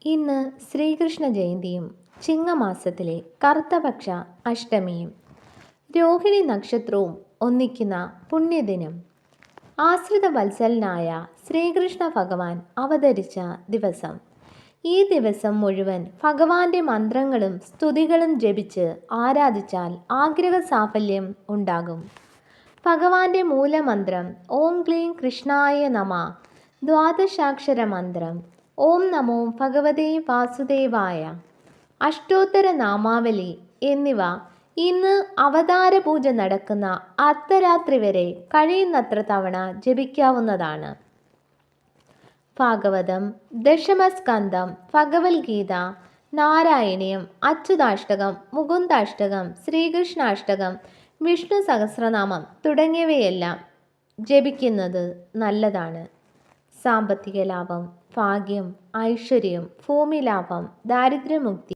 ഇന്ന് ശ്രീകൃഷ്ണ ജയന്തിയും ചിങ്ങമാസത്തിലെ കറുത്തപക്ഷ അഷ്ടമിയും രോഹിണി നക്ഷത്രവും ഒന്നിക്കുന്ന പുണ്യദിനം. ആശ്രിത വത്സലനായ ശ്രീകൃഷ്ണ ഭഗവാൻ അവതരിച്ച ദിവസം. ഈ ദിവസം മുഴുവൻ ഭഗവാന്റെ മന്ത്രങ്ങളും സ്തുതികളും ജപിച്ച് ആരാധിച്ചാൽ ആഗ്രഹ സാഫല്യം ഉണ്ടാകും. ഭഗവാന്റെ മൂലമന്ത്രം ഓം ക്ലീം കൃഷ്ണായ നമ. ദ്വാദശാക്ഷര മന്ത്രം ഓം നമോ ഭഗവതേ വാസുദേവായ. അഷ്ടോത്തര നാമാവലി എന്നിവ ഇന്ന് അവതാര പൂജ നടക്കുന്ന അർദ്ധരാത്രി വരെ കഴിയുന്നത്ര തവണ ജപിക്കാവുന്നതാണ്. ഭാഗവതം, ദശമസ്കന്ധം, ഭഗവത്ഗീത, നാരായണീയം, അച്യുതാഷ്ടകം, മുകുന്ദാഷ്ടകം, ശ്രീകൃഷ്ണാഷ്ടകം, വിഷ്ണു സഹസ്രനാമം തുടങ്ങിയവയെല്ലാം ജപിക്കുന്നത് നല്ലതാണ്. സാമ്പത്തിക ലാഭം, ഭാഗ്യം, ഐശ്വര്യം, ഭൂമിലാഭം, ദാരിദ്ര്യമുക്തി